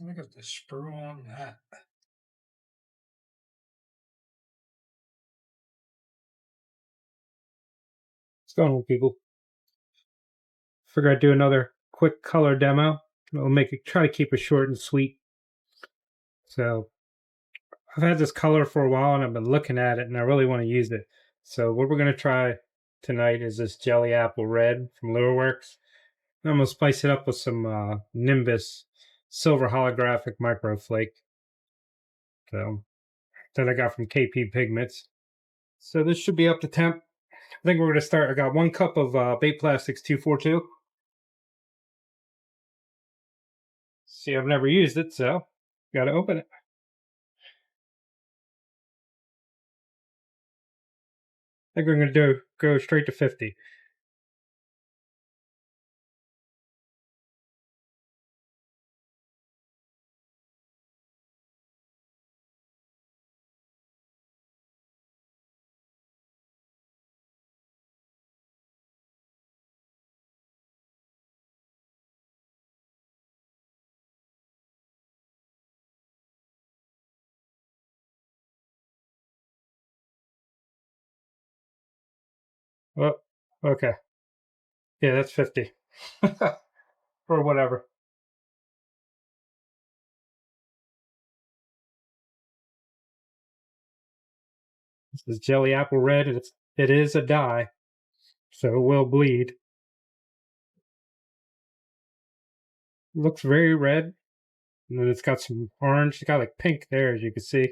Look at the sprue on that. What's going on, people? Figure I'd do another quick color demo. I'll try to keep it short and sweet. So I've had this color for a while and I've been looking at it and I really want to use it. So what we're going to try tonight is this Jelly Apple Red from Lureworks. I'm going to spice it up with some Nimbus Silver Holographic Microflake. So that I got from KP Pigments. So this should be up to temp. I think we're going to start. I got 1 cup of Bait Plastics 242. See, I've never used it, so got to open it. I think we're going to go straight to 50. Oh, okay. Yeah, that's 50. Or whatever. This is Jelly Apple Red. It is a dye, so it will bleed. Looks very red. And then it's got some orange. It's got like pink there, as you can see.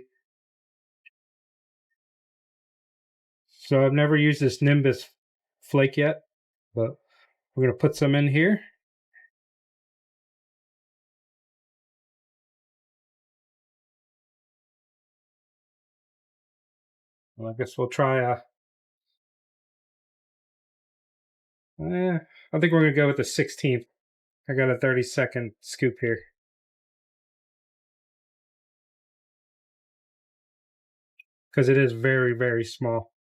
So I've never used this Nimbus flake yet, but we're going to put some in here. Well, I guess we'll try I think we're going to go with the 16th. I got a 30-second scoop here. Because it is very, very small.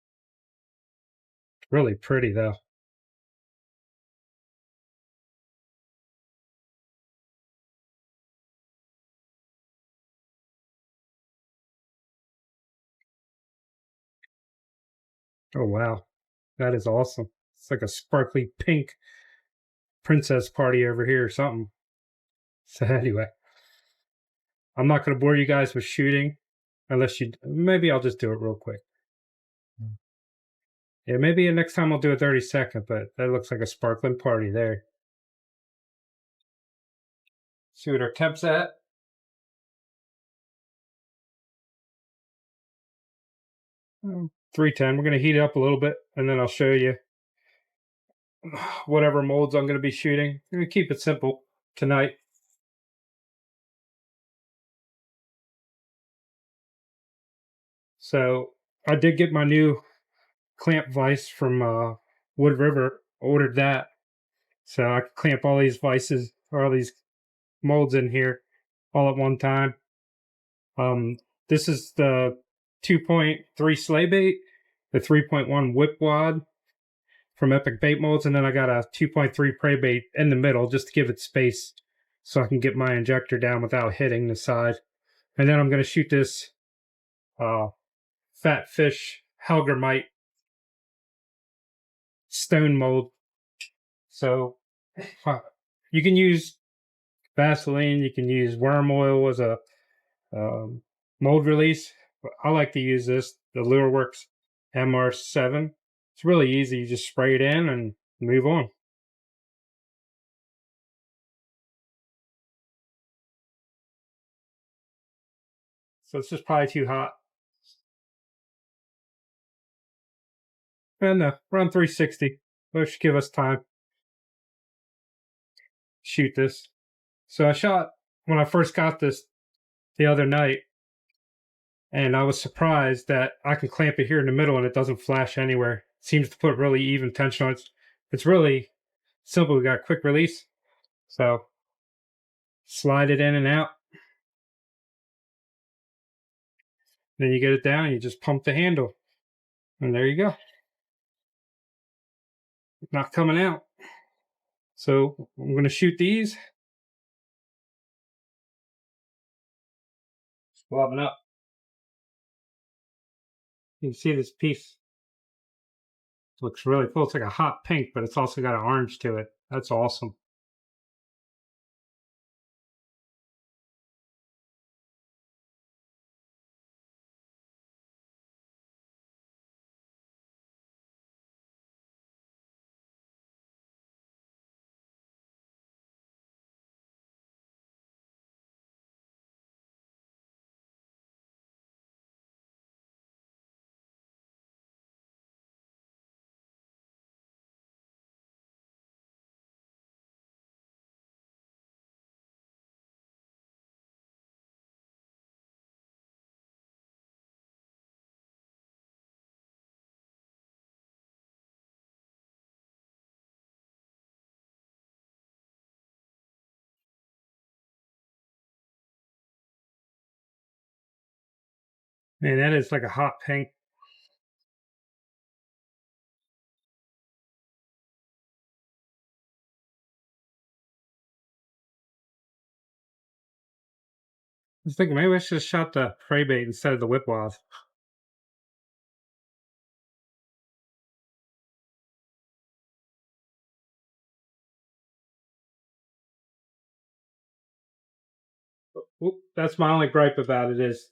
Really pretty, though. Oh, wow. That is awesome. It's like a sparkly pink princess party over here or something. So anyway, I'm not going to bore you guys with shooting unless maybe I'll just do it real quick. Yeah, maybe next time I'll do a 30-second, but that looks like a sparkling party there. See what our temp's at. 310. We're going to heat it up a little bit, and then I'll show you whatever molds I'm going to be shooting. I'm going to keep it simple tonight. So I did get my new clamp vise from Wood River. Ordered that, so I can clamp all these vices or all these molds in here all at one time. This is the 2.3 sleigh bait, the 3.1 whip wad from epicbaitmolds, and then I got a 2.3 prey bait in the middle just to give it space so I can get my injector down without hitting the side. And then I'm going to shoot this fat fish Helgermite stone mold. So you can use Vaseline, you can use worm oil as a mold release. I like to use this, the Lureworks MR7. It's really easy. You just spray it in and move on. So it's just probably too hot. And around 360. That should give us time to shoot this. So I shot when I first got this the other night, and I was surprised that I can clamp it here in the middle and it doesn't flash anywhere. It seems to put really even tension on it. It's really simple. We got a quick release. So slide it in and out. Then you get it down, you just pump the handle. And there you go. Not coming out. So I'm going to shoot these. Warming up. You can see this piece looks really cool. It's like a hot pink, but it's also got an orange to it. That's awesome. Man, that is like a hot pink. I was thinking maybe I should have shot the prey bait instead of the whipwads. Oop, that's my only gripe about it is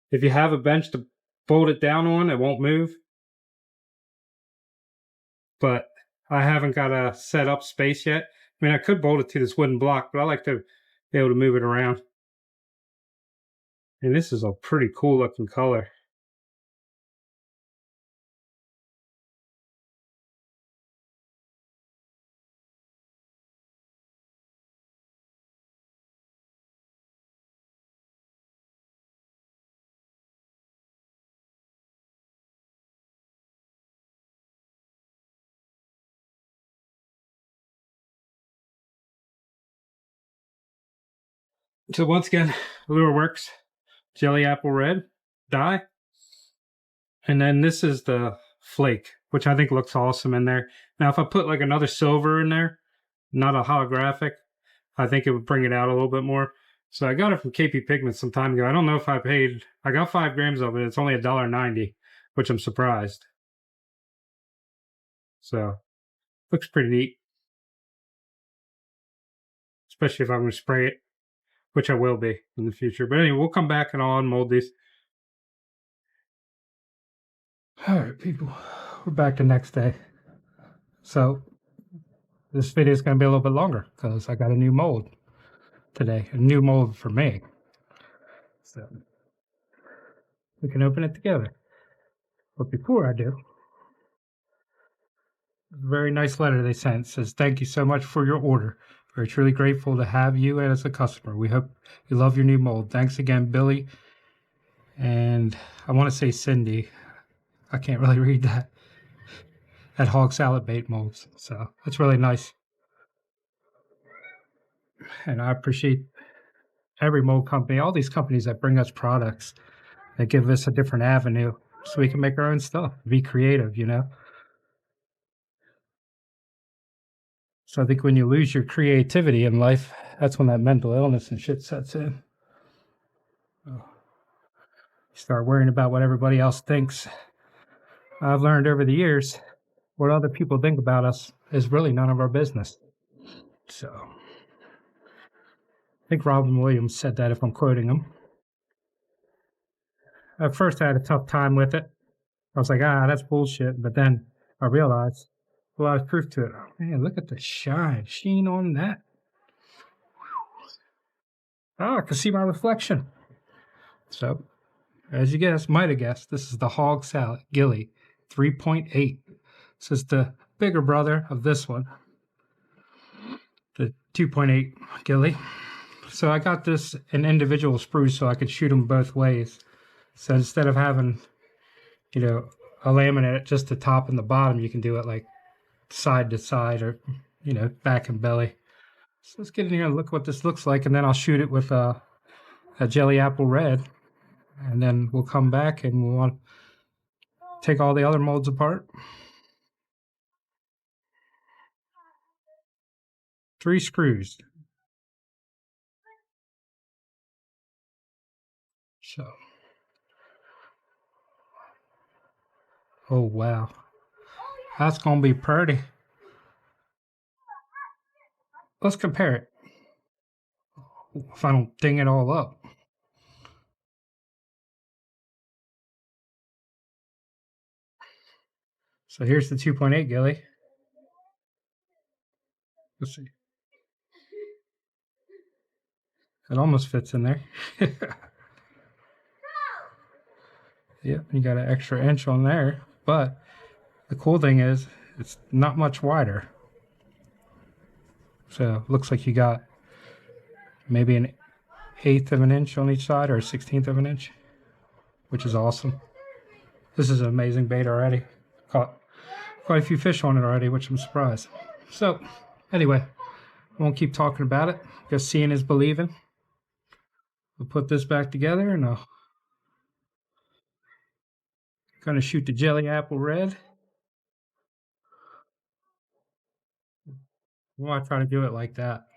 if you have a bench to bolt it down on, it won't move. But I haven't got a set up space yet. I mean, I could bolt it to this wooden block, but I like to be able to move it around. And this is a pretty cool looking color. So once again, lureworks jelly apple red dye. And then this is the flake, which I think looks awesome in there. Now, if I put like another silver in there, not a holographic, I think it would bring it out a little bit more. So I got it from KP Pigments some time ago. I don't know if I paid, I got 5 grams of it. It's only $1.90, which I'm surprised. So looks pretty neat, especially if I'm going to spray it, which I will be in the future. But anyway, we'll come back and I'll unmold these. All right, people, we're back the next day. So this video is going to be a little bit longer because I got a new mold today, a new mold for me. So we can open it together. But before I do, very nice letter they sent. It says, thank you so much for your order. We're truly grateful to have you as a customer. We hope you love your new mold. Thanks again, Billy. And I want to say Cindy. I can't really read that. At hogsaladbaitmolds. So that's really nice. And I appreciate every mold company, all these companies that bring us products, that give us a different avenue so we can make our own stuff, be creative, you know? So I think when you lose your creativity in life, that's when that mental illness and shit sets in. You start worrying about what everybody else thinks. I've learned over the years what other people think about us is really none of our business. So I think Robin Williams said that if I'm quoting him. At first I had a tough time with it. I was like, that's bullshit. But then I realized, well, I was proof to it. Oh, man, look at the sheen on that. Oh, I can see my reflection. So, as you might have guessed, this is the Hog Salad Gilly 3.8. This is the bigger brother of this one, the 2.8 Gilly. So I got this in individual sprues so I could shoot them both ways. So instead of having, a laminate at just the top and the bottom, you can do it like side to side or, back and belly. So let's get in here and look what this looks like, and then I'll shoot it with a jelly apple red, and then we'll come back and we'll want to take all the other molds apart. 3 screws. So, oh wow, that's gonna be pretty. Let's compare it. If I don't ding it all up. So here's the 2.8 Gilly. Let's see. It almost fits in there. Yep, you got an extra inch on there. But the cool thing is, it's not much wider. So looks like you got maybe an 1/8 of an inch on each side, or a 1/16 of an inch, which is awesome. This is an amazing bait already. Caught quite a few fish on it already, which I'm surprised. So anyway, I won't keep talking about it. Just seeing is believing. We'll put this back together, and I'm gonna shoot the jelly apple red. Well, I try to do it like that.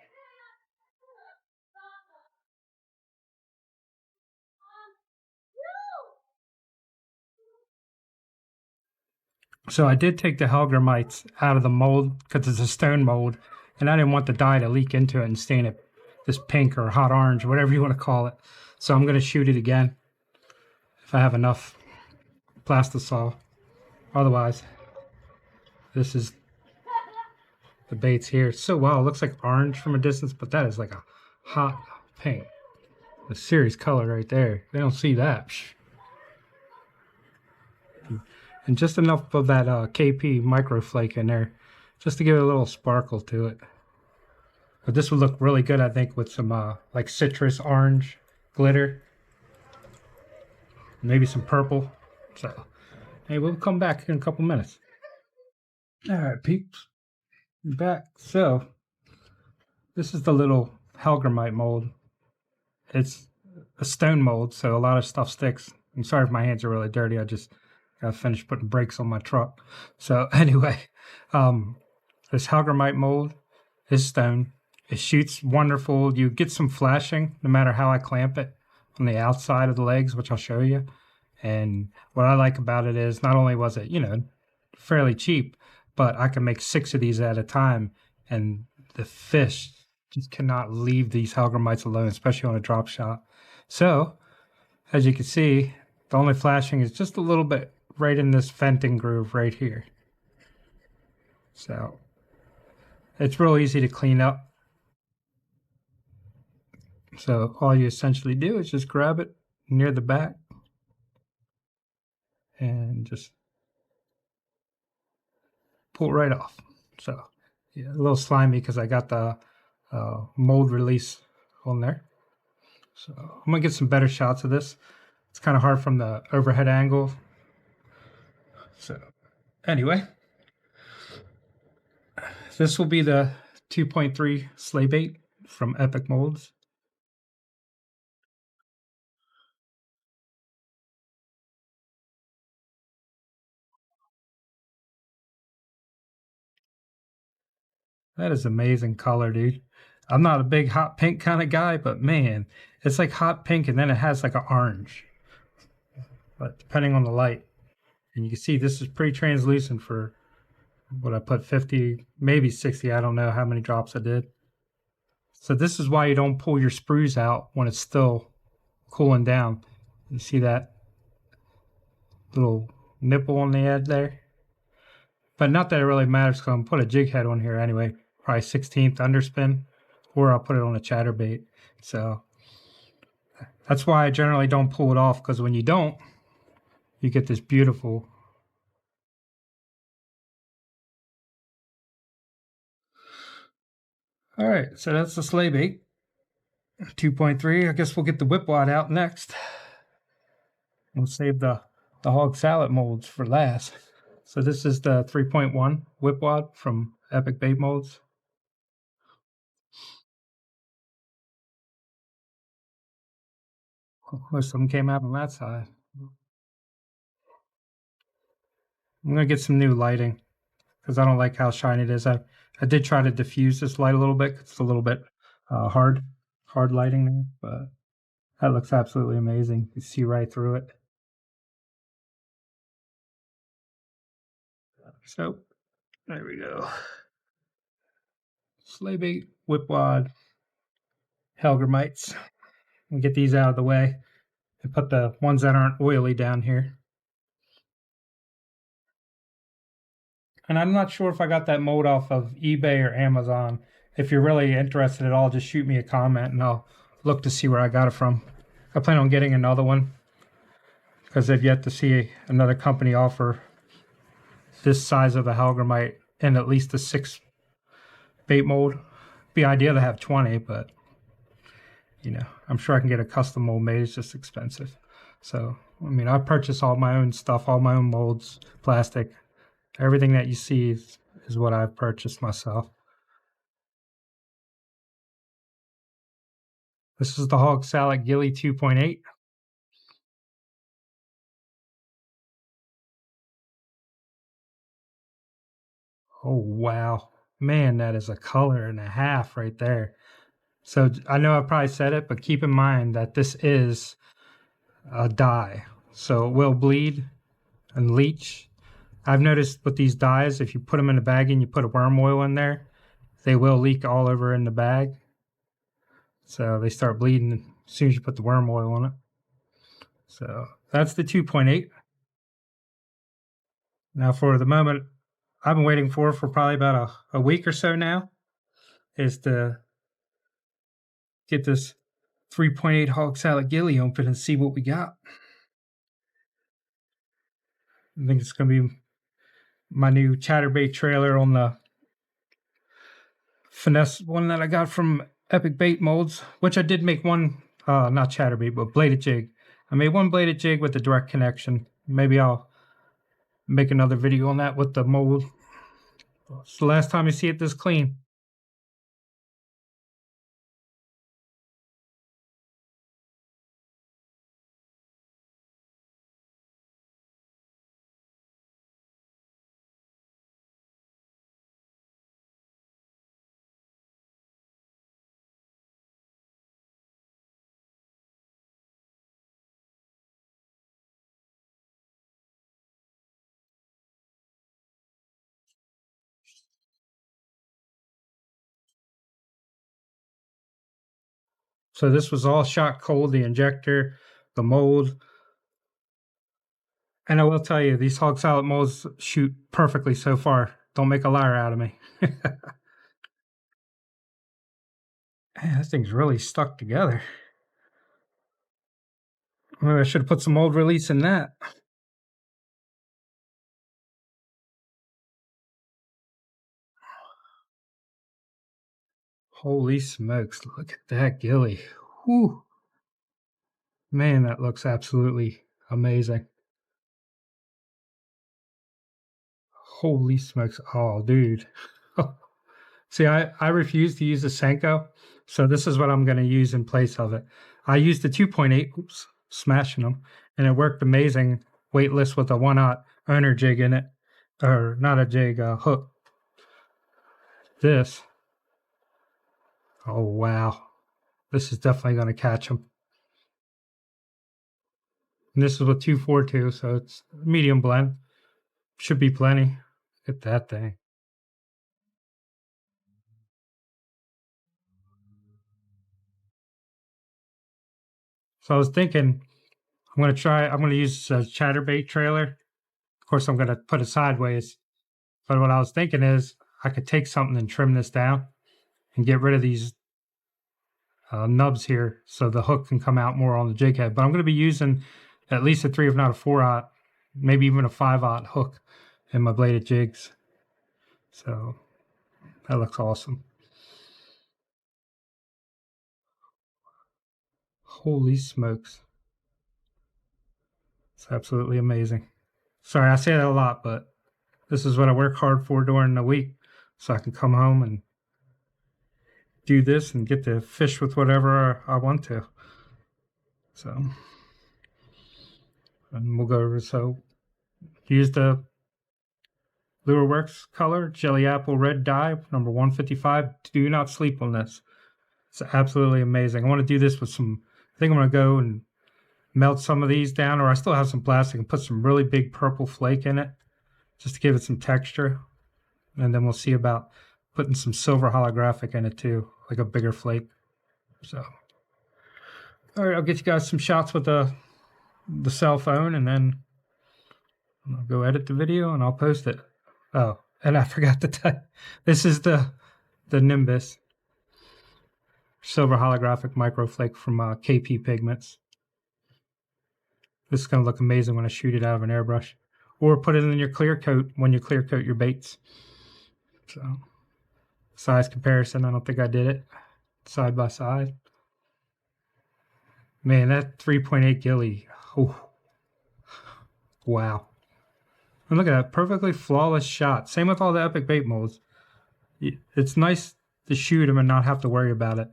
So I did take the Helgramites out of the mold because it's a stone mold, and I didn't want the dye to leak into it and stain it this pink or hot orange, whatever you want to call it. So I'm going to shoot it again if I have enough plastisol. Otherwise, this is the baits here. So wow, it looks like orange from a distance, but that is like a hot pink. A serious color right there. They don't see that. And just enough of that KP microflake in there, just to give it a little sparkle to it. But this would look really good, I think, with some like citrus orange glitter, maybe some purple. So, hey, we'll come back in a couple minutes. All right, peeps, I'm back. So, this is the little Helgramite mold. It's a stone mold, so a lot of stuff sticks. I'm sorry if my hands are really dirty. I just got finished putting brakes on my truck. So anyway, this Helgramite mold is stone. It shoots wonderful. You get some flashing no matter how I clamp it on the outside of the legs, which I'll show you. And what I like about it is not only was it, you know, fairly cheap, but I can make 6 of these at a time, and the fish just cannot leave these Helgramites alone, especially on a drop shot. So, as you can see, the only flashing is just a little bit right in this venting groove right here. So, it's real easy to clean up. So all you essentially do is just grab it near the back and just pull it right off. So yeah, a little slimy because I got the mold release on there. So I'm gonna get some better shots of this. It's kind of hard from the overhead angle. So anyway, this will be the 2.3 sleigh bait from epicbaitmolds. That is amazing color, dude. I'm not a big hot pink kind of guy, but man, it's like hot pink and then it has like an orange. But depending on the light. And you can see this is pretty translucent for what I put 50, maybe 60. I don't know how many drops I did. So this is why you don't pull your sprues out when it's still cooling down. You see that little nipple on the edge there? But not that it really matters because I'm going to put a jig head on here anyway. Probably 16th underspin, or I'll put it on a chatterbait. So that's why I generally don't pull it off, because when you don't, you get this beautiful All right, so that's the sleigh bait. 2.3. I guess we'll get the whip wad out next. We'll save the hog salad molds for last. So this is the 3.1 whip wad from epicbaitmolds. Most of them came out on that side. I'm gonna get some new lighting because I don't like how shiny it is. I did try to diffuse this light a little bit. It's a little bit hard lighting there, but That looks absolutely amazing. You see right through it. So, there we go. Slay bait, whip wad, hellgrammites. We'll get these out of the way and put the ones that aren't oily down here. And I'm not sure if I got that mold off of eBay or Amazon. If you're really interested at all, just shoot me a comment and I'll look to see where I got it from. I plan on getting another one because I've yet to see another company offer this size of a hellgrammite and at least a 6 bait mold. Be ideal to have 20, but you know, I'm sure I can get a custom mold made. It's just expensive. So, I mean, I purchase all my own stuff, all my own molds, plastic. Everything that you see is what I've purchased myself. This is the Hog Salad Gilly 2.8. Oh, wow. Man, that is a color and a half right there. So I know I probably said it, but keep in mind that this is a dye. So it will bleed and leach. I've noticed with these dyes, if you put them in a bag and you put a worm oil in there, they will leak all over in the bag. So they start bleeding as soon as you put the worm oil on it. So that's the 2.8. Now for the moment, I've been waiting for probably about a week or so now, is to get this 3.8 Hog Salad Gilly open and see what we got. I think it's going to be my new chatterbait trailer on the finesse one that I got from epicbaitmolds, which I did make one, not chatterbait, but bladed jig. I made one bladed jig with a direct connection. Maybe I'll make another video on that with the mold. It's the last time you see it this clean. So this was all shot cold, the injector, the mold. And I will tell you, these hog salad molds shoot perfectly so far. Don't make a liar out of me. Man, this thing's really stuck together. Maybe I should have put some mold release in that. Holy smokes, look at that gilly. Whew. Man, that looks absolutely amazing. Holy smokes. Oh, dude. See, I refuse to use the Senko, so this is what I'm going to use in place of it. I used the 2.8, oops, smashing them, and it worked amazing weightless with a 1/0 owner jig in it, or not a jig, a hook. This, oh wow, this is definitely going to catch them. And this is with 242, so it's medium blend. Should be plenty. Look at that thing. So I was thinking, I'm going to use a chatterbait trailer. Of course, I'm going to put it sideways. But what I was thinking is I could take something and trim this down and get rid of these nubs here so the hook can come out more on the jig head. But I'm going to be using at least a 3, if not a 4/0, maybe even a 5/0 hook in my bladed jigs. So that looks awesome. Holy smokes. It's absolutely amazing. Sorry, I say that a lot, but this is what I work hard for during the week, so I can come home and do this and get to fish with whatever I want to. So, and we'll go over, so use the Lureworks color, Jelly Apple Red dye, number 155. Do not sleep on this. It's absolutely amazing. I want to do this with some think I'm going to go and melt some of these down, or I still have some plastic, and put some really big purple flake in it just to give it some texture. And then we'll see about putting some silver holographic in it too, like a bigger flake. So, all right, I'll get you guys some shots with the cell phone, and then I'll go edit the video and I'll post it. Oh, and I forgot to tell you, this is the Nimbus silver holographic microflake from KP Pigments. This is going to look amazing when I shoot it out of an airbrush, or put it in your clear coat when you clear coat your baits. So, size comparison, I don't think I did it side by side. Man, that 3.8 gilly. Oh, wow. And look at that, perfectly flawless shot. Same with all the epic bait molds. It's nice to shoot them and not have to worry about it.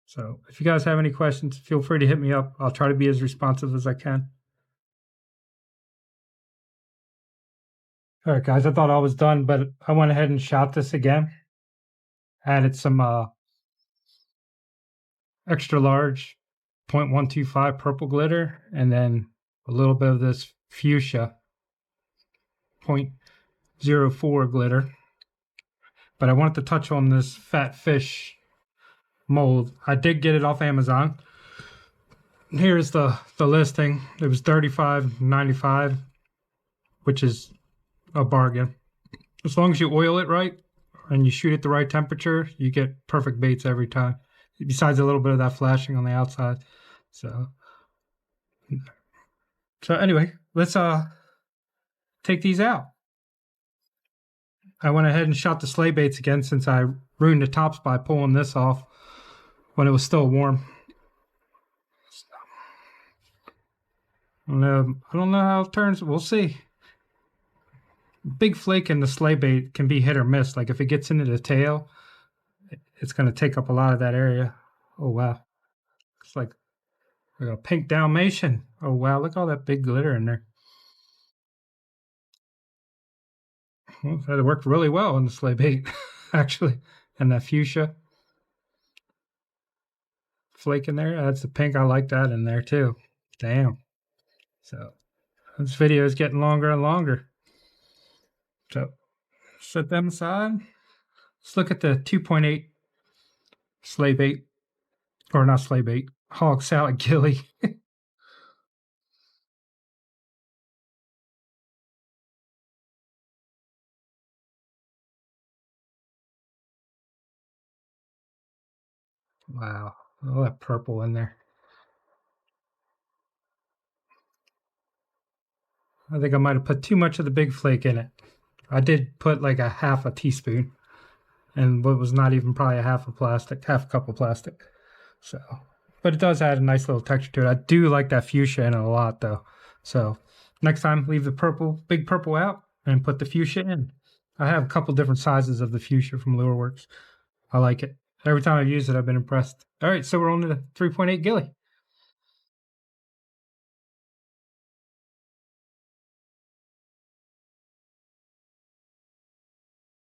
So if you guys have any questions, feel free to hit me up. I'll try to be as responsive as I can. All right, guys, I thought I was done, but I went ahead and shot this again. Added some extra large 0.125 purple glitter, and then a little bit of this fuchsia 0.04 glitter. But I wanted to touch on this fat fish mold. I did get it off Amazon. Here's the listing. It was $35.95, which is a bargain. As long as you oil it right and you shoot at the right temperature, you get perfect baits every time. Besides a little bit of that flashing on the outside. So anyway, let's take these out. I went ahead and shot the sleigh baits again since I ruined the tops by pulling this off when it was still warm. I don't know how it turns. We'll see. Big flake in the sleigh bait can be hit or miss. Like if it gets into the tail, it's going to take up a lot of that area. Oh, wow. It's like a pink Dalmatian. Oh, wow. Look at all that big glitter in there. Well, that worked really well in the sleigh bait, actually. And that fuchsia flake in there. That's the pink. I like that in there, too. Damn. So this video is getting longer and longer. So set them aside. Let's look at the 2.8 sleigh bait, or not sleigh bait, hog salad gilly. Wow, all that purple in there. I think I might have put too much of the big flake in it. I did put like a half a teaspoon, and what was not even probably a half a cup of plastic. So, but it does add a nice little texture to it. I do like that fuchsia in it a lot, though. So next time, leave the big purple out, and put the fuchsia in. I have a couple different sizes of the fuchsia from Lureworks. I like it. Every time I've used it, I've been impressed. All right, so we're on to the 3.8 gilly.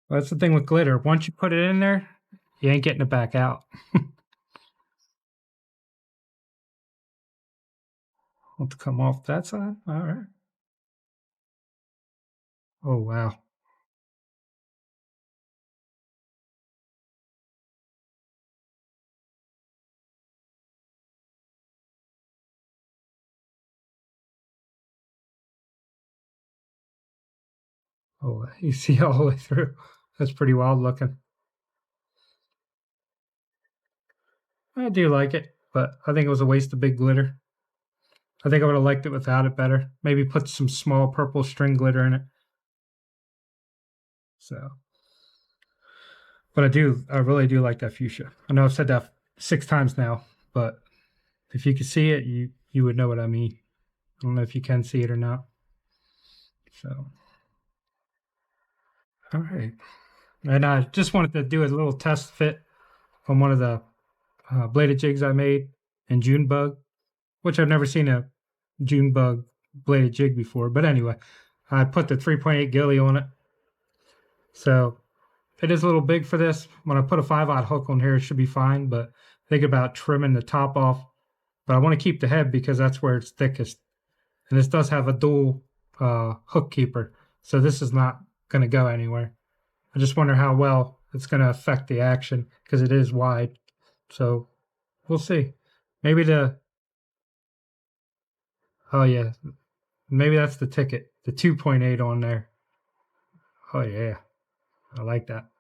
Well, that's the thing with glitter. Once you put it in there, you ain't getting it back out. Want to come off that side? All right. Oh, wow. Oh, you see all the way through. That's pretty wild looking. I do like it, but I think it was a waste of big glitter. I think I would have liked it without it better. Maybe put some small purple string glitter in it. So, but I really do like that fuchsia. I know I've said that 6 times now, but if you could see it, you would know what I mean. I don't know if you can see it or not. So, all right. And I just wanted to do a little test fit on one of the bladed jigs I made in June bug, which I've never seen a June bug bladed jig before. But anyway, I put the 3.8 gilly on it. So it is a little big for this. When I put a 5/0 hook on here, it should be fine, but think about trimming the top off. But I want to keep the head because that's where it's thickest. And this does have a dual hook keeper, so this is not going to go anywhere. I just wonder how well it's going to affect the action because it is wide. So we'll see. Maybe oh yeah, maybe that's the ticket, the 2.8 on there. Oh yeah, I like that.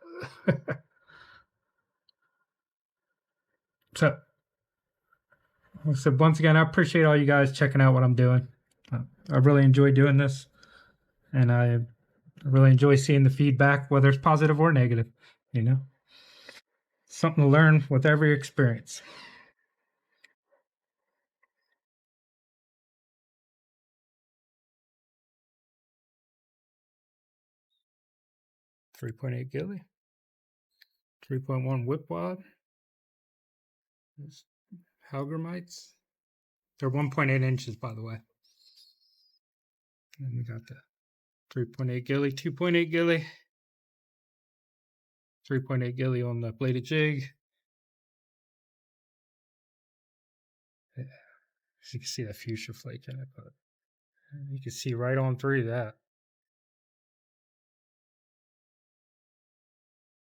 So once again, I appreciate all you guys checking out what I'm doing. I really enjoy doing this, and I really enjoy seeing the feedback, whether it's positive or negative. You know, something to learn with every experience. .8 gilly, 3.1 whipwad, hogsaladbaitmolds. They're 1.8 inches, by the way. And we got the 3.8 gilly, 2.8 gilly, 3.8 gilly on the bladed jig. Yeah, as you can see that fuchsia flake in it, but you can see right on through that.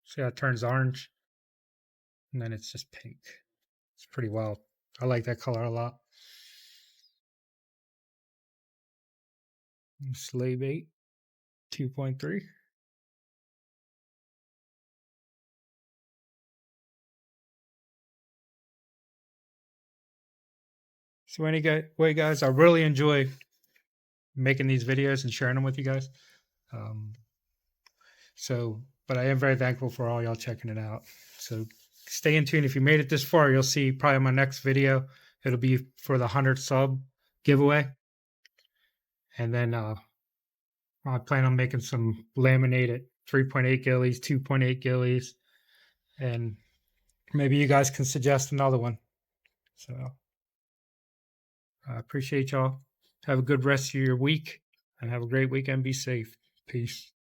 See how it turns orange? And then it's just pink. It's pretty wild. I like that color a lot. Slave 8, 2.3. So anyway, guys, I really enjoy making these videos and sharing them with you guys. But I am very thankful for all y'all checking it out. So stay in tune. If you made it this far, you'll see probably my next video. It'll be for the 100 sub giveaway. And then I plan on making some laminated 3.8 gillies, 2.8 gillies, and maybe you guys can suggest another one. So I appreciate y'all. Have a good rest of your week and have a great weekend. Be safe. Peace.